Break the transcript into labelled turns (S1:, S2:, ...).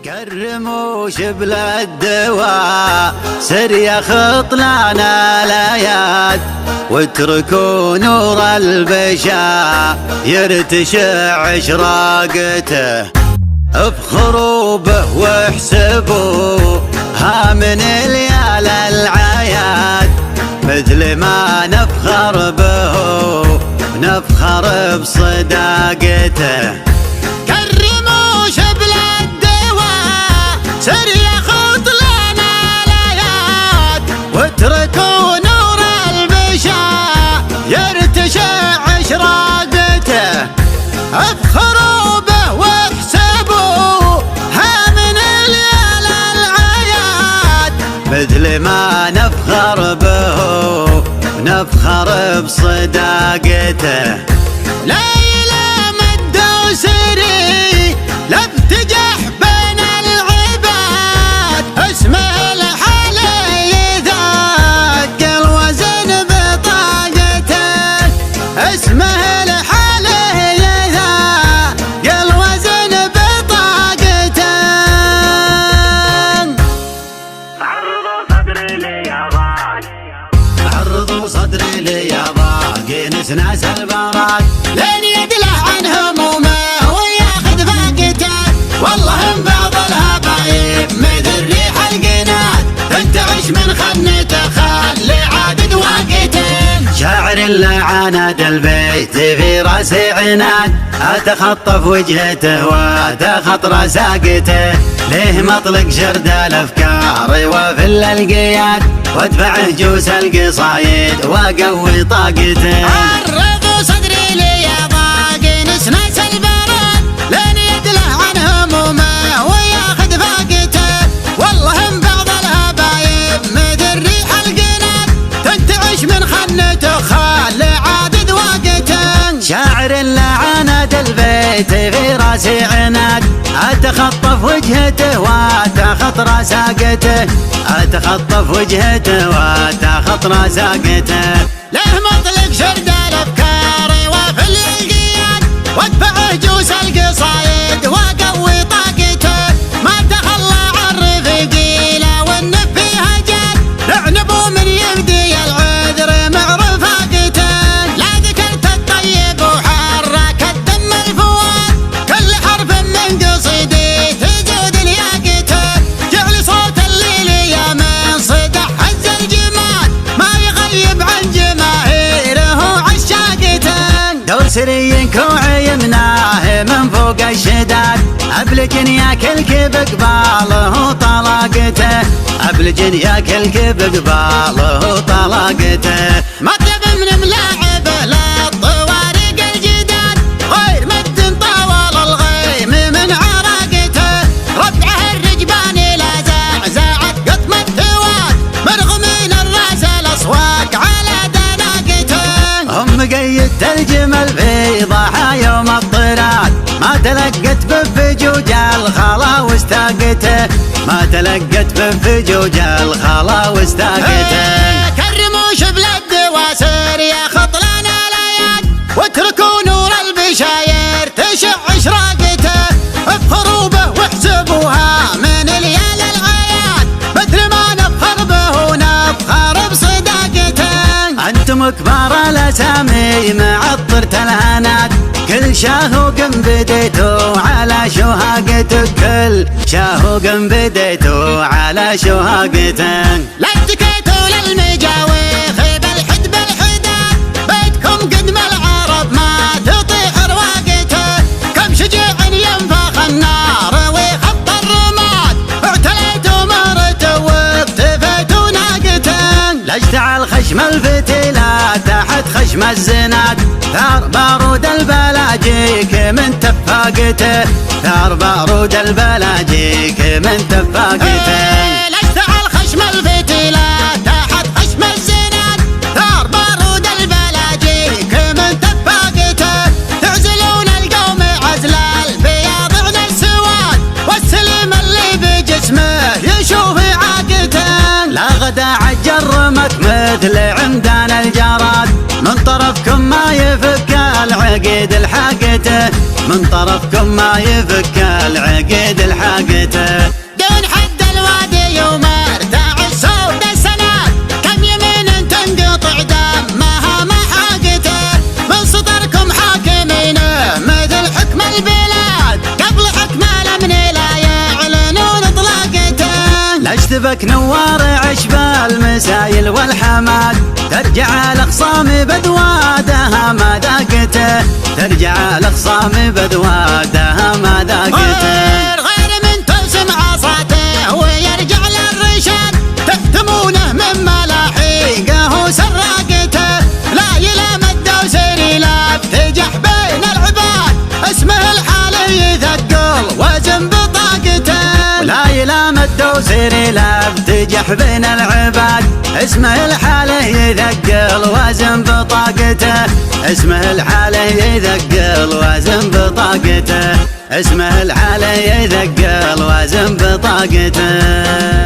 S1: كرموا شبل الدواء سر يخط لنا الايات، واتركوا نور البشا يرتشع اشراقته. افخروا به واحسبوا ها من ليال العياد، مثل ما نفخر به نفخر بصداقته.
S2: كرموا شبل الدواء سر يخط لنا الايات، واتركوا نور البشا يرتشع اشراقته. افخروا به واحسبوا ها من ليال العياد،
S1: مثل ما نفخر به نفخر بصداقته.
S2: ليلى مد وسري لابتجح بين العباد، اسمه الحالي يثقل وزن بطاقته. اسمه الحالي يثقل وزن بطاقته.
S3: عرضوا صدري لي يا باق،
S1: عرضوا صدري لي يا باقي نسناس البراق،
S2: لين يدله عن همومه وياخذ فاقته. والله ان بعض الهبايب مثل ريح القناد، تنتعش من خنته خلي عادد واقته.
S1: شاعر اللي عاند البيت في راسي عناد، اتخطف وجهته واتخط رساقته. ليه مطلق شرد الافكار وفل القياد، وادفع هجوس القصايد واقوي طاقته.
S2: عرضوا صدري لي يا باقي نسناس البراد، لين يدله عن همومه وياخذ فاقته. والله ان بعض الهبايب مثل ريح القناد، تنتعش من خنته خلي عادد واقته.
S1: شاعر اللي عاند البيت في راسي عناد، اتخطف وجهته واتخط رساقته. اتخطف وجهته واتخط رساقته.
S2: له مطلق شرد الافكار وفل القياد، وادفع هجوس القصايد واقوي طاقته. ما تخلى عن رفيقيله والنف فيها جاد، اعنبوا من يبدي العذر مع رفاقته. لا ذكرت الطيب وحرك الدم الفواد، كل حرف من قصيدي تزود لياقته. جعل صوت الليل يا من صدح هز الجمال، ما يغيب عن جماهيره عشاقته.
S1: دوسري كوعي يمناه من فوق الشداد، ابلجن ياكل كب قباله طلاقته. ابلجن ياكل كب قباله طلاقته.
S2: مطلب من ملاعبه للطوارق الجداد، غير مد طاول الغيم من عراقته. ربعه الرجباني لا زعزعت قطم الثواد، مرغمين الراس الاصواق على دناقته.
S1: هم قيدت الجمل في ضحى يوم الطراد، ما تلقت بفجوج الخلا واستاقته. ما تلقت بفجوج الخلا واستاقته.
S2: كرموا شبل الدواسر يا خط لنا الاياد، واتركوا نور البشاير تشع اشراقته. افخروا به واحسبوها من ليال العياد، مثل ما نفخر به نفخر بصداقته.
S1: انتم كبار الاسامي معطرة الهنات، كل شاهوق بديتوا على شهاقته. كل شاهوق بديتوا على شهاقته.
S2: لا اتكيتوا للمجاويخ بالحد بالحداد، بيتكم قدم العرب ما تطيح رواقته. كم شجاع ينفخ النار ويخط الرماد، اعتليتوا مهرته واكتفيتوا ناقته.
S1: لا اشتعل خشم الفتيلات تحت خشم الزناد، ثار بارود البلاجيك من تفاقته. ثار بارود البلاجيك من تفاقته.
S2: لا اشتعل خشم الفتيلات تحت خشم الزناد، ثار بارود البلاجيك من تفاقته. تعزلون القوم عزل البياض عن السواد، والسلم اللي بجسمه يشوف عاقته.
S1: لا غدا عجرمت مثل عمدان الجراد، من طرفكم ما يفك العقيد الحاقته. من طرفكم ما يفك العقيد الحاقته. كتبك نوار عشب المسايل والحماد، ترجع الأخصام بدوادها ما ذاقته، ترجع الأخصام بدوادها ما ذاقته.
S2: غير من ترسم عصاته ويرجع للرشاد، تكتمونه من ملاحقه وسراقته. لا يلام الدوسري لا افتجح بين العباد، اسمه الحالي يثقل وزن بطاقته.
S1: لا يلام الدوسري لا افتجح بين العباد، اسمه الحالي يثقل وزن بطاقته. اسمه الحالي يثقل وزن بطاقته. اسمه الحالي يثقل وزن بطاقته.